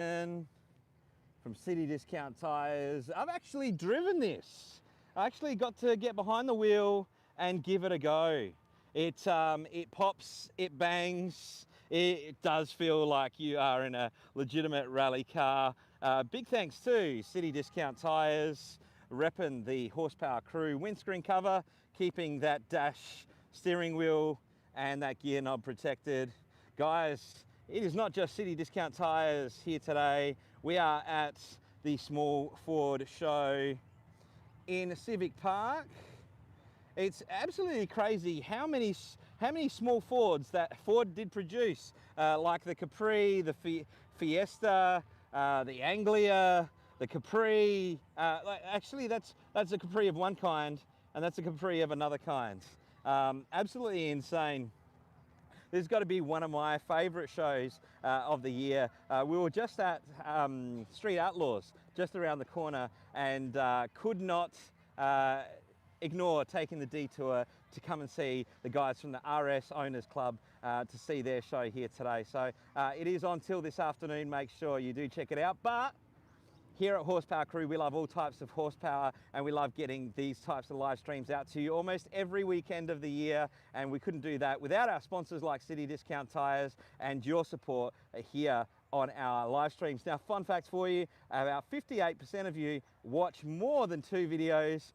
from City Discount Tires. I've actually driven this. I actually got to get behind the wheel and give it a go. It pops, it bangs, it does feel like you are in a legitimate rally car. Big thanks to City Discount Tires, repping the Horsepower Crew windscreen cover, keeping that dash, steering wheel and that gear knob protected. Guys, it is not just City Discount Tires here today. We are at the Small Ford show in Civic Park. It's absolutely crazy how many small Fords that Ford did produce, like the Capri, the Fiesta, the Anglia, the Capri. Actually, that's a Capri of one kind, and that's a Capri of another kind. Absolutely insane. This has got to be one of my favourite shows of the year. We were just at Street Outlaws, just around the corner, and could not ignore taking the detour to come and see the guys from the RS Owners Club to see their show here today. So it is on till this afternoon. Make sure you do check it out. But here at Horsepower Crew, we love all types of horsepower, and we love getting these types of live streams out to you almost every weekend of the year. And we couldn't do that without our sponsors like City Discount Tires and your support here on our live streams. Now, fun facts for you, about 58% of you watch more than 2 videos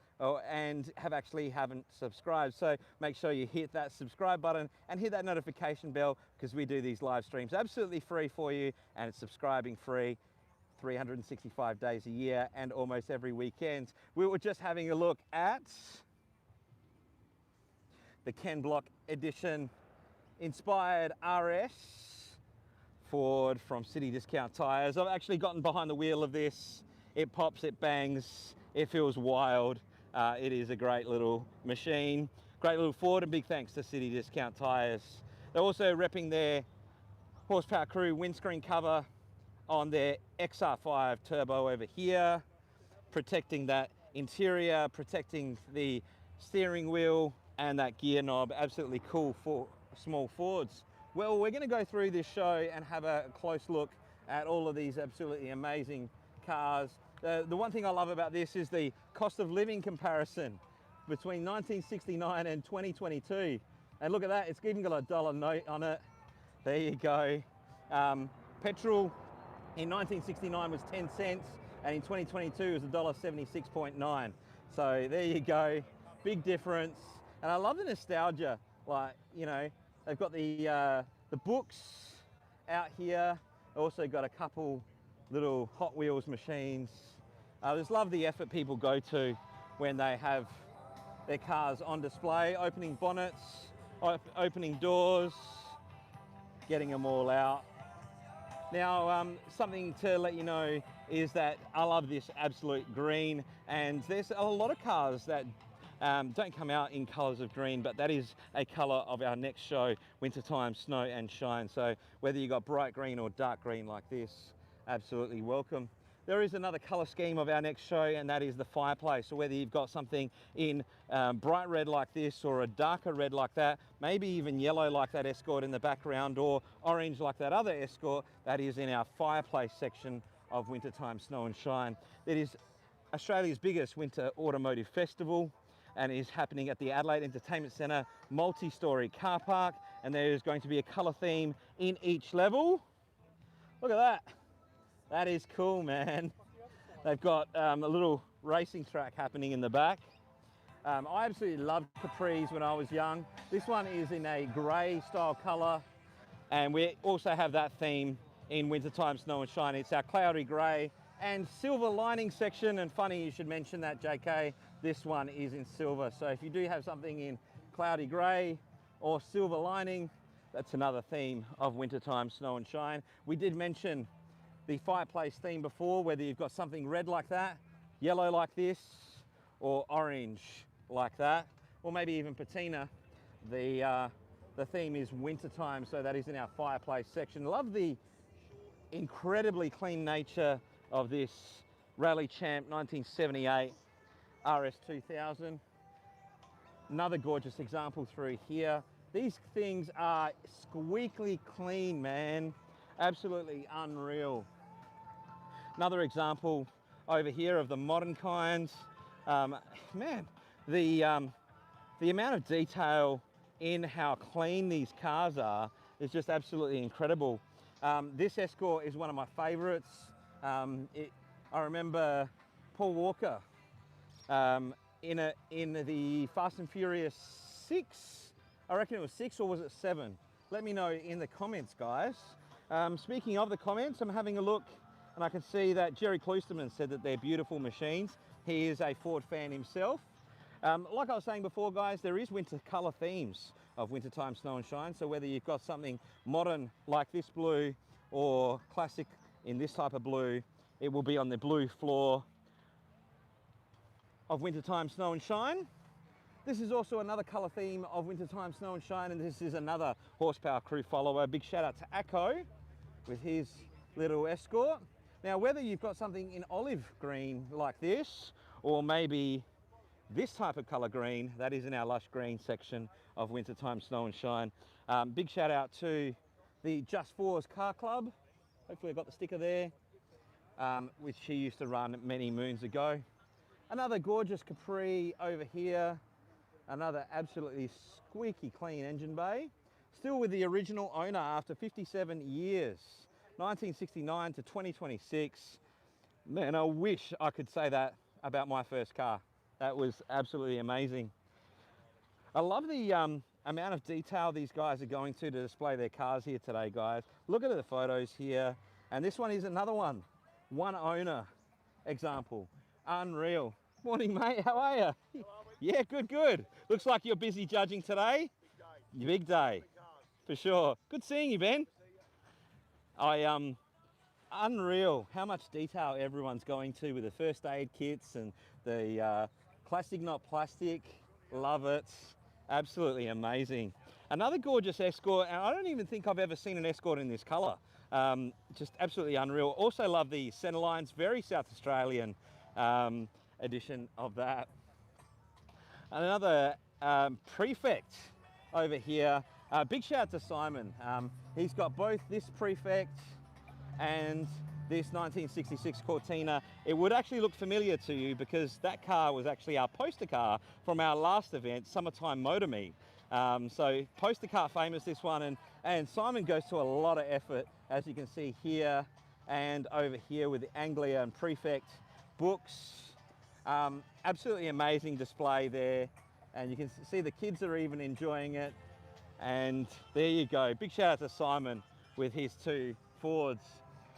and haven't subscribed. So make sure you hit that subscribe button and hit that notification bell, because we do these live streams absolutely free for you, and it's subscribing free 365 days a year and almost every weekend. We were just having a look at the Ken Block Edition inspired RS Ford from City Discount Tires. I've actually gotten behind the wheel of this. It pops, it bangs, it feels wild. It is a great little machine, great little Ford, and big thanks to City Discount Tires. They're also repping their Horsepower Crew windscreen cover on their XR5 turbo over here, protecting that interior, protecting the steering wheel and that gear knob. Absolutely cool for small Fords. Well, we're going to go through this show and have a close look at all of these absolutely amazing cars. The one thing I love about this is the cost of living comparison between 1969 and 2022. And look at that, it's even got a dollar note on it. There you go. Petrol in 1969 was 10 cents, and in 2022 it was $1.76.9. So there you go, big difference. And I love the nostalgia. Like, you know, they've got the books out here. Also got a couple little Hot Wheels machines. I just love the effort people go to when they have their cars on display, opening bonnets, opening doors, getting them all out. Now, something to let you know is that I love this absolute green, and there's a lot of cars that don't come out in colours of green, but that is a colour of our next show, Wintertime Snow and Shine. So whether you got bright green or dark green like this, absolutely welcome. There is another colour scheme of our next show, and that is the fireplace. So whether you've got something in bright red like this, or a darker red like that, maybe even yellow like that Escort in the background, or orange like that other Escort, that is in our fireplace section of Wintertime Snow and Shine. It is Australia's biggest winter automotive festival, and is happening at the Adelaide Entertainment Centre multi-storey car park, and there is going to be a colour theme in each level. Look at that. That is cool, man. They've got a little racing track happening in the back. I absolutely loved Capris when I was young. This one is in a grey style colour, and we also have that theme in Wintertime Snow and Shine. It's our cloudy grey and silver lining section, and funny you should mention that, JK. This one is in silver, so if you do have something in cloudy grey or silver lining, that's another theme of Wintertime Snow and Shine. We did mention the fireplace theme before, whether you've got something red like that, yellow like this, or orange like that, or maybe even patina. The theme is wintertime, so that is in our fireplace section. Love the incredibly clean nature of this Rally Champ 1978 RS 2000. Another gorgeous example through here. These things are squeakily clean, man. Absolutely unreal. Another example over here of the modern kind. Man, the amount of detail in how clean these cars are is just absolutely incredible. This Escort is one of my favorites. I remember Paul Walker in the Fast and Furious 6, I reckon it was 6 or was it 7? Let me know in the comments, guys. Speaking of the comments, I'm having a look and I can see that Jerry Kloosterman said that they're beautiful machines. He is a Ford fan himself. Like I was saying before, guys, there is winter colour themes of wintertime snow and shine. So whether you've got something modern like this blue or classic in this type of blue, it will be on the blue floor of wintertime snow and shine. This is also another colour theme of wintertime snow and shine, and this is another horsepower crew follower. Big shout out to Acco with his little Escort. Now, whether you've got something in olive green like this, or maybe this type of colour green, that is in our lush green section of wintertime snow and shine. Big shout out to the Just Fours Car Club. Hopefully I got the sticker there, which he used to run many moons ago. Another gorgeous Capri over here. Another absolutely squeaky clean engine bay. Still with the original owner after 57 years, 1969 to 2026. Man, I wish I could say that about my first car. That was absolutely amazing. I love the amount of detail these guys are going to display their cars here today, guys. Look at the photos here. And this one is another one owner example. Unreal. Morning, mate. How are you? Yeah, good. Looks like you're busy judging today. Big day. For sure. Good seeing you, Ben. Unreal how much detail everyone's going to with the first aid kits and the plastic not plastic. Love it. Absolutely amazing. Another gorgeous Escort, and I don't even think I've ever seen an Escort in this colour. Just absolutely unreal. Also love the centerlines, very South Australian edition of that. Another Prefect over here. Big shout out to Simon. He's got both this Prefect and this 1966 Cortina. It would actually look familiar to you because that car was actually our poster car from our last event, Summertime Motor Meet. So poster car famous, this one, and Simon goes to a lot of effort, as you can see here and over here with the Anglia and Prefect books. Absolutely amazing display there, and you can see the kids are even enjoying it. And there you go, big shout out to Simon with his two Fords.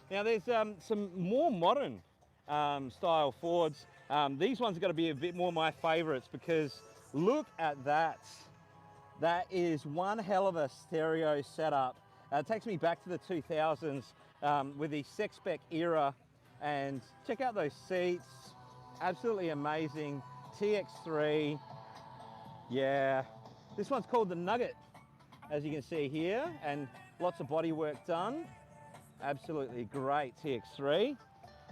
Now there's some more modern style Fords. These ones are going to be a bit more my favorites because look at that. That is one hell of a stereo setup. It takes me back to the 2000s with the Sexspec era, and check out those seats. Absolutely amazing. TX3. Yeah, this one's called the Nugget, as you can see here, and lots of body work done. Absolutely great TX3.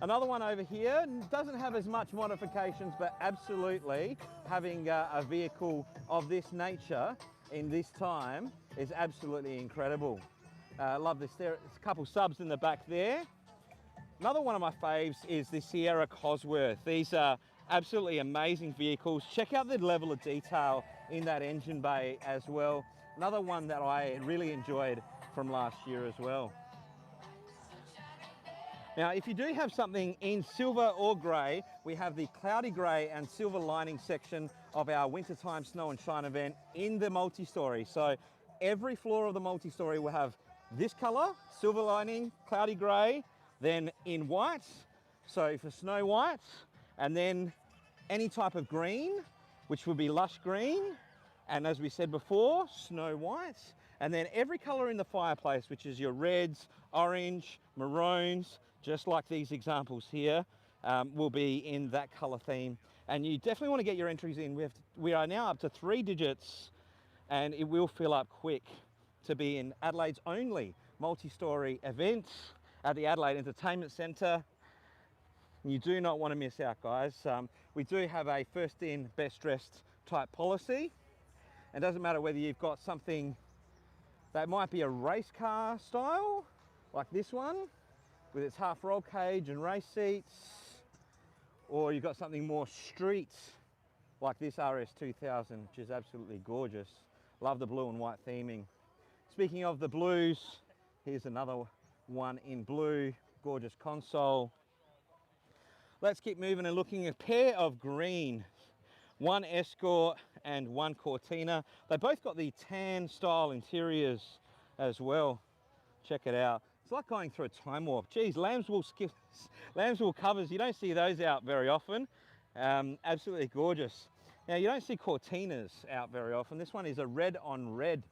Another one over here doesn't have as much modifications, but absolutely having a vehicle of this nature in this time is absolutely incredible. Love this. There's a couple subs in the back there. Another one of my faves is the Sierra Cosworth. These are absolutely amazing vehicles. Check out the level of detail in that engine bay as well. Another one that I really enjoyed from last year as well. Now, if you do have something in silver or grey, we have the cloudy grey and silver lining section of our wintertime snow and shine event in the multi-story. So every floor of the multi-story will have this colour, silver lining, cloudy grey, then in white, so for snow white, and then any type of green, which would be lush green, and as we said before, snow white, and then every colour in the fireplace, which is your reds, orange, maroons, just like these examples here, will be in that colour theme. And you definitely want to get your entries in. We are now up to 3 digits, and it will fill up quick to be in Adelaide's only multi-story event at the Adelaide Entertainment Centre. You do not want to miss out, guys. We do have a first in, best dressed type policy. It doesn't matter whether you've got something that might be a race car style, like this one, with its half roll cage and race seats, or you've got something more street like this RS 2000, which is absolutely gorgeous. Love the blue and white theming. Speaking of the blues, here's another one in blue, gorgeous console. Let's keep moving and looking at a pair of green, one Escort and one Cortina. They both got the tan style interiors as well. Check it out. It's like going through a time warp. Geez, lambswool covers, you don't see those out very often. Absolutely gorgeous. Now, you don't see Cortinas out very often. This one is a red on red,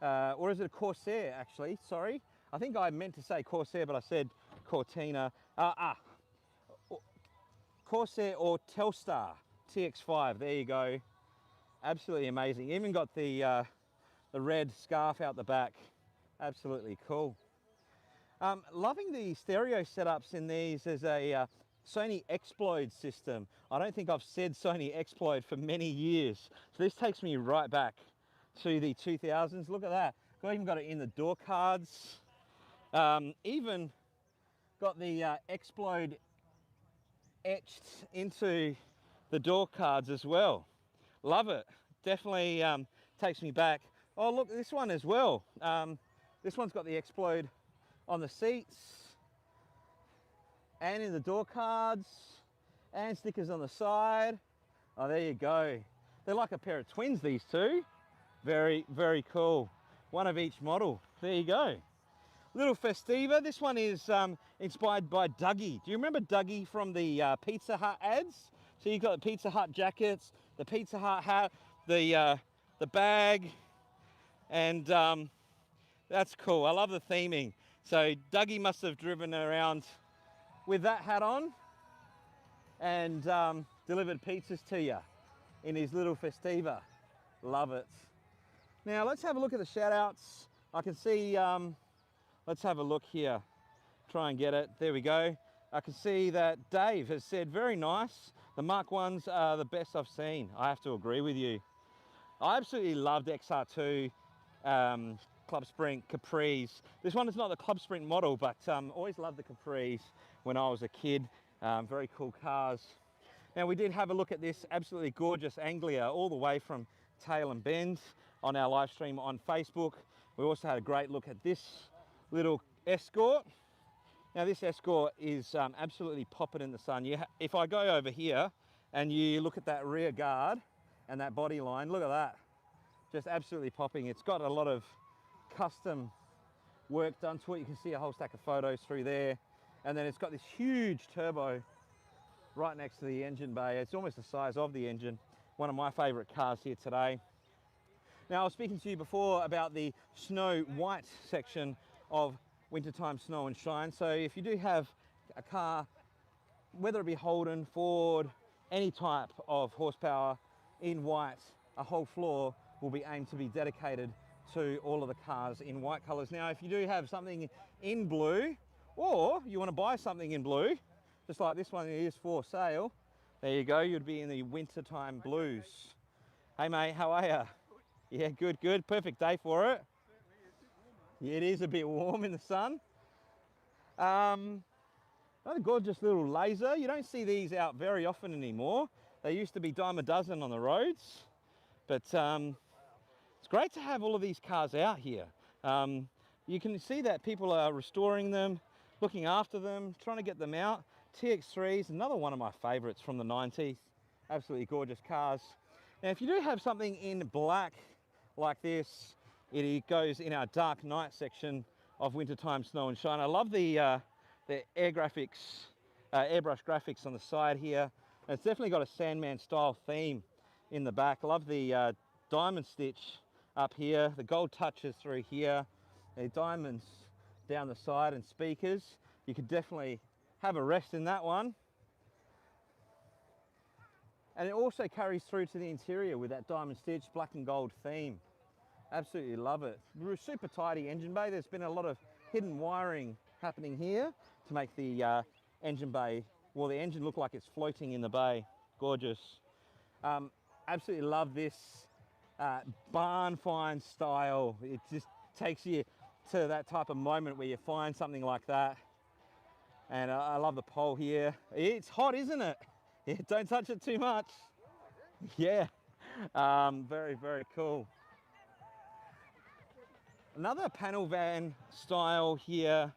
or is it a Corsair actually? Sorry. I think I meant to say Corsair, but I said Cortina. Corsair or Telstar TX5, there you go. Absolutely amazing. Even got the red scarf out the back. Absolutely cool. Loving the stereo setups in these. There's a Sony Explode system. I don't think I've said Sony Explode for many years. So this takes me right back to the 2000s. Look at that. I even got it in the door cards. Even got the Explode etched into the door cards as well. Love it. Definitely takes me back. Oh, look, this one as well. This one's got the Explode on the seats and in the door cards and stickers on the side. Oh, there you go. They're like a pair of twins, these two. Very, very cool. One of each model. There you go. Little Festiva. This one is inspired by Dougie. Do you remember Dougie from the Pizza Hut ads? So you've got the Pizza Hut jackets, the Pizza Hut hat, the bag, and that's cool. I love the theming. So Dougie must have driven around with that hat on and delivered pizzas to you in his little Festiva. Love it. Now let's have a look at the shout outs. I can see, let's have a look here. Try and get it. There we go. I can see that Dave has said, very nice. The Mark 1s are the best I've seen. I have to agree with you. I absolutely loved XR2, Club Sprint, Capris. This one is not the Club Sprint model, but always loved the Capris when I was a kid. Very cool cars. Now we did have a look at this absolutely gorgeous Anglia all the way from Tail and Bend on our live stream on Facebook. We also had a great look at this little Escort. Now this Escort is absolutely popping in the sun. If I go over here and you look at that rear guard and that body line, look at that. Just absolutely popping. It's got a lot of custom work done to it. You can see a whole stack of photos through there. And then it's got this huge turbo right next to the engine bay. It's almost the size of the engine. One of my favorite cars here today. Now I was speaking to you before about the snow white section of wintertime snow and shine. So if you do have a car, whether it be Holden, Ford, any type of horsepower in white, a whole floor will be aimed to be dedicated to all of the cars in white colors. Now if you do have something in blue, or you want to buy something in blue, just like this one is for sale, there you go, you'd be in the wintertime blues. Hey mate, how are you? Yeah, good, good, perfect day for it. Yeah, it is a bit warm in the sun. Another gorgeous little Laser. You don't see these out very often anymore. They used to be dime a dozen on the roads, but it's great to have all of these cars out here. You can see that people are restoring them, looking after them, trying to get them out. TX3s, another one of my favorites from the 90s. Absolutely gorgeous cars. Now, if you do have something in black like this, it goes in our dark night section of wintertime snow and shine. I love the airbrush graphics on the side here. And it's definitely got a Sandman style theme in the back. I love the diamond stitch up here, the gold touches through here, the diamonds down the side and speakers. You could definitely have a rest in that one. And it also carries through to the interior with that diamond stitch, black and gold theme. Absolutely love it. Super tidy engine bay. There's been a lot of hidden wiring happening here to make the engine bay, well, the engine look like it's floating in the bay. Gorgeous. Absolutely love this barn find style. It just takes you to that type of moment where you find something like that. And I love the pole here. It's hot, isn't it? Yeah, don't touch it too much. Yeah, very, very cool. Another panel van style here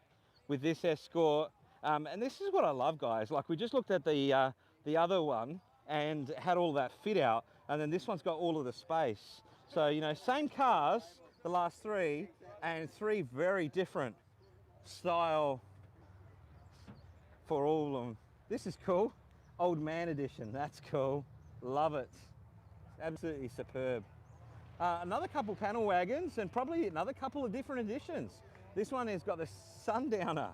with this Escort. And this is what I love, guys. Like, we just looked at the other one and had all that fit out. And then this one's got all of the space. So, you know, same cars, the last three, and three very different style for all of them. This is cool. Old man edition, that's cool. Love it. Absolutely superb. Another couple panel wagons and probably another couple of different editions. This one has got the Sundowner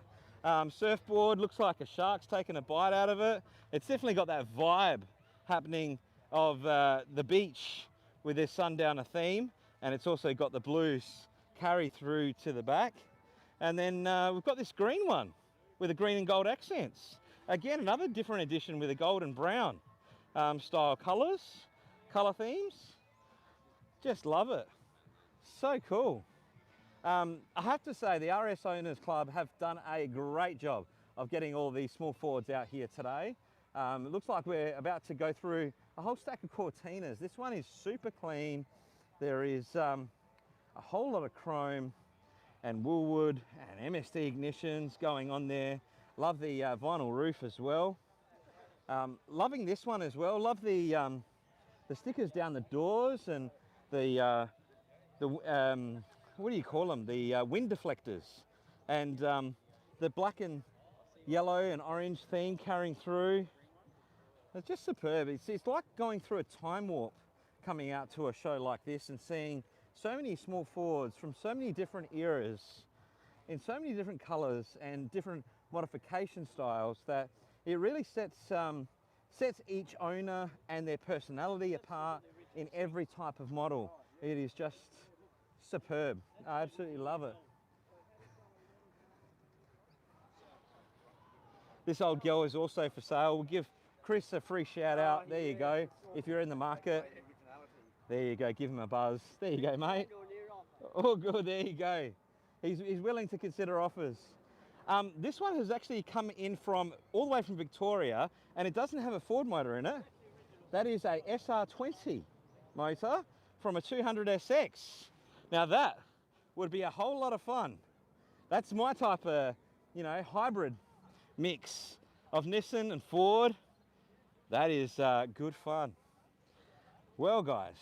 surfboard, looks like a shark's taken a bite out of it. It's definitely got that vibe happening of the beach with this Sundowner theme, and it's also got the blues carry through to the back. And then we've got this green one with the green and gold accents. Again, another different edition with a gold and brown style colour themes. Just love it. So cool. I have to say the RS Owners Club have done a great job of getting all these small Fords out here today. It looks like we're about to go through a whole stack of Cortinas. This one is super clean. There is a whole lot of chrome and Woolwood and MSD ignitions going on there. Love the vinyl roof as well. Loving this one as well. Love the stickers down the doors and the what do you call them? The wind deflectors, and the black and yellow and orange theme carrying through. It's just superb. It's like going through a time warp coming out to a show like this and seeing so many small Fords from so many different eras in so many different colors and different modification styles that it really sets each owner and their personality apart in every type of model. It is just superb. I absolutely love it. This old girl is also for sale. We'll give Chris a free shout out. There you go. If you're in the market, there you go. Give him a buzz. There you go, mate. Oh, good. There you go. He's willing to consider offers. This one has actually come in from all the way from Victoria, and it doesn't have a Ford motor in it. That is a SR20 motor from a 200SX. Now that would be a whole lot of fun. That's my type of, you know, hybrid mix of Nissan and Ford. That is good fun. Well, guys,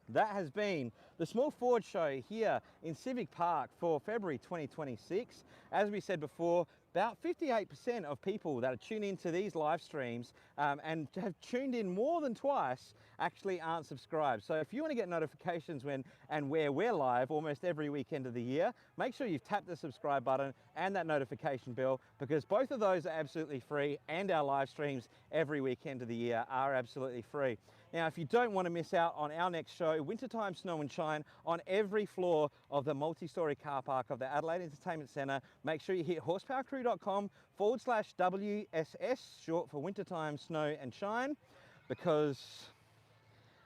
that has been the Small Ford Show here in Civic Park for February 2026. As we said before, about 58% of people that are tuning into these live streams and have tuned in more than twice actually aren't subscribed. So if you want to get notifications when and where we're live almost every weekend of the year, make sure you've tapped the subscribe button and that notification bell, because both of those are absolutely free, and our live streams every weekend of the year are absolutely free. Now, if you don't want to miss out on our next show, Wintertime Snow and Shine, on every floor of the multi-story car park of the Adelaide Entertainment Centre, make sure you hit horsepowercrew.com/WSS, short for Wintertime Snow and Shine, because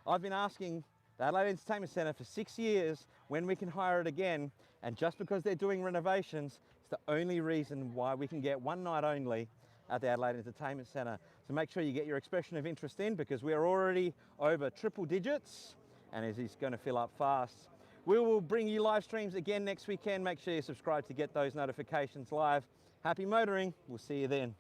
I've been asking the Adelaide Entertainment Centre for 6 years when we can hire it again, and just because they're doing renovations, it's the only reason why we can get one night only at the Adelaide Entertainment Centre. So make sure you get your expression of interest in, because we're already over triple digits and it is going to fill up fast. We will bring you live streams again next weekend. Make sure you subscribe to get those notifications live. Happy motoring. We'll see you then.